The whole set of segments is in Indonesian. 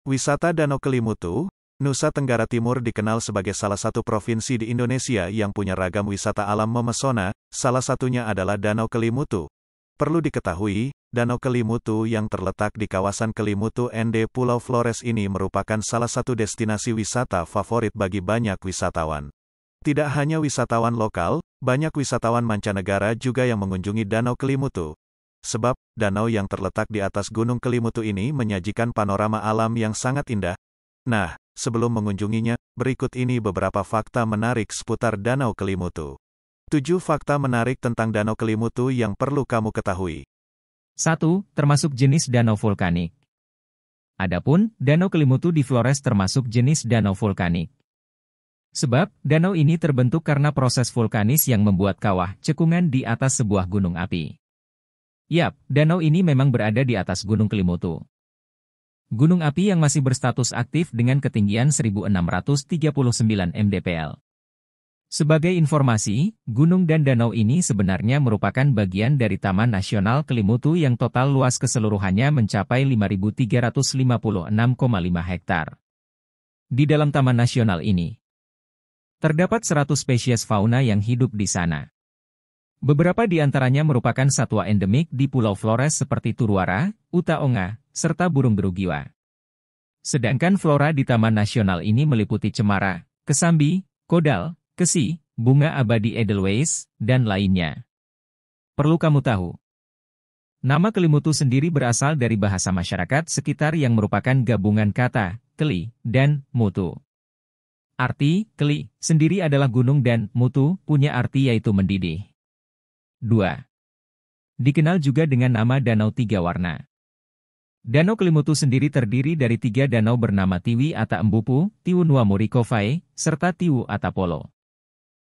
Wisata Danau Kelimutu, Nusa Tenggara Timur dikenal sebagai salah satu provinsi di Indonesia yang punya ragam wisata alam memesona, salah satunya adalah Danau Kelimutu. Perlu diketahui, Danau Kelimutu yang terletak di kawasan Kelimutu ND Pulau Flores ini merupakan salah satu destinasi wisata favorit bagi banyak wisatawan. Tidak hanya wisatawan lokal, banyak wisatawan mancanegara juga yang mengunjungi Danau Kelimutu. Sebab, danau yang terletak di atas Gunung Kelimutu ini menyajikan panorama alam yang sangat indah. Nah, sebelum mengunjunginya, berikut ini beberapa fakta menarik seputar Danau Kelimutu. 7 fakta menarik tentang Danau Kelimutu yang perlu kamu ketahui. 1. Termasuk jenis danau vulkanik. Adapun, Danau Kelimutu di Flores termasuk jenis danau vulkanik. Sebab, danau ini terbentuk karena proses vulkanis yang membuat kawah cekungan di atas sebuah gunung api. Yap, danau ini memang berada di atas Gunung Kelimutu. Gunung api yang masih berstatus aktif dengan ketinggian 1639 mdpl. Sebagai informasi, gunung dan danau ini sebenarnya merupakan bagian dari Taman Nasional Kelimutu yang total luas keseluruhannya mencapai 5.356,5 hektar. Di dalam Taman Nasional ini, terdapat 100 spesies fauna yang hidup di sana. Beberapa di antaranya merupakan satwa endemik di Pulau Flores seperti turuara, utaonga, serta burung berugiwa. Sedangkan flora di Taman Nasional ini meliputi cemara, kesambi, kodal, kesi, bunga abadi edelweiss, dan lainnya. Perlu kamu tahu, nama Kelimutu sendiri berasal dari bahasa masyarakat sekitar yang merupakan gabungan kata, keli, dan mutu. Arti, keli, sendiri adalah gunung dan mutu, punya arti yaitu mendidih. 2. Dikenal juga dengan nama Danau Tiga Warna. Danau Kelimutu sendiri terdiri dari 3 danau bernama Tiwi Ata Embupu, Tiu Nuamuri Kovai, serta Tiu Atapolo.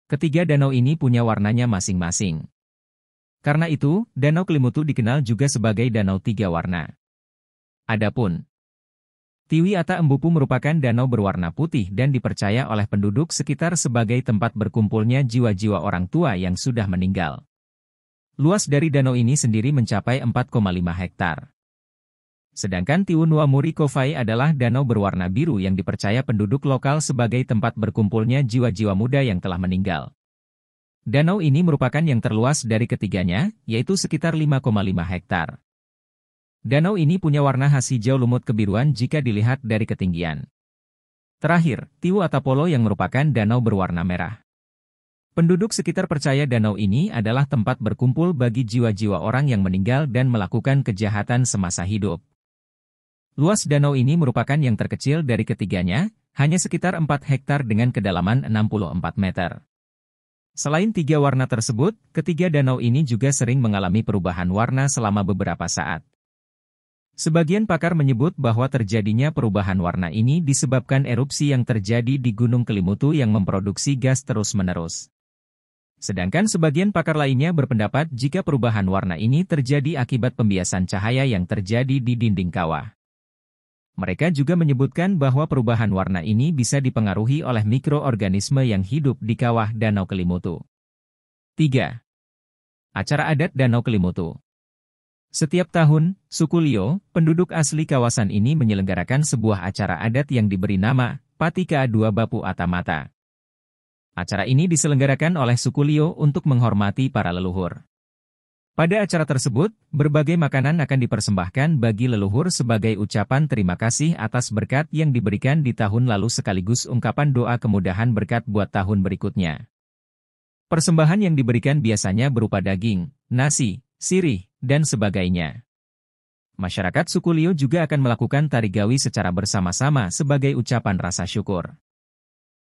Ketiga danau ini punya warnanya masing-masing. Karena itu, Danau Kelimutu dikenal juga sebagai Danau Tiga Warna. Adapun Tiwi Ata Embupu merupakan danau berwarna putih dan dipercaya oleh penduduk sekitar sebagai tempat berkumpulnya jiwa-jiwa orang tua yang sudah meninggal. Luas dari danau ini sendiri mencapai 4,5 hektar. Sedangkan Tiu Nuamuri Kovai adalah danau berwarna biru yang dipercaya penduduk lokal sebagai tempat berkumpulnya jiwa-jiwa muda yang telah meninggal. Danau ini merupakan yang terluas dari ketiganya, yaitu sekitar 5,5 hektar. Danau ini punya warna khas hijau lumut kebiruan jika dilihat dari ketinggian. Terakhir, Tiu Atapolo yang merupakan danau berwarna merah. Penduduk sekitar percaya danau ini adalah tempat berkumpul bagi jiwa-jiwa orang yang meninggal dan melakukan kejahatan semasa hidup. Luas danau ini merupakan yang terkecil dari ketiganya, hanya sekitar 4 hektar dengan kedalaman 64 meter. Selain 3 warna tersebut, ketiga danau ini juga sering mengalami perubahan warna selama beberapa saat. Sebagian pakar menyebut bahwa terjadinya perubahan warna ini disebabkan erupsi yang terjadi di Gunung Kelimutu yang memproduksi gas terus-menerus. Sedangkan sebagian pakar lainnya berpendapat jika perubahan warna ini terjadi akibat pembiasan cahaya yang terjadi di dinding kawah. Mereka juga menyebutkan bahwa perubahan warna ini bisa dipengaruhi oleh mikroorganisme yang hidup di kawah Danau Kelimutu. 3. Acara adat Danau Kelimutu. Setiap tahun, suku Lio, penduduk asli kawasan ini menyelenggarakan sebuah acara adat yang diberi nama Pati Ka-2 Bapu Atamata. Acara ini diselenggarakan oleh suku Lio untuk menghormati para leluhur. Pada acara tersebut, berbagai makanan akan dipersembahkan bagi leluhur sebagai ucapan terima kasih atas berkat yang diberikan di tahun lalu sekaligus ungkapan doa kemudahan berkat buat tahun berikutnya. Persembahan yang diberikan biasanya berupa daging, nasi, sirih, dan sebagainya. Masyarakat suku Lio juga akan melakukan tari gawi secara bersama-sama sebagai ucapan rasa syukur.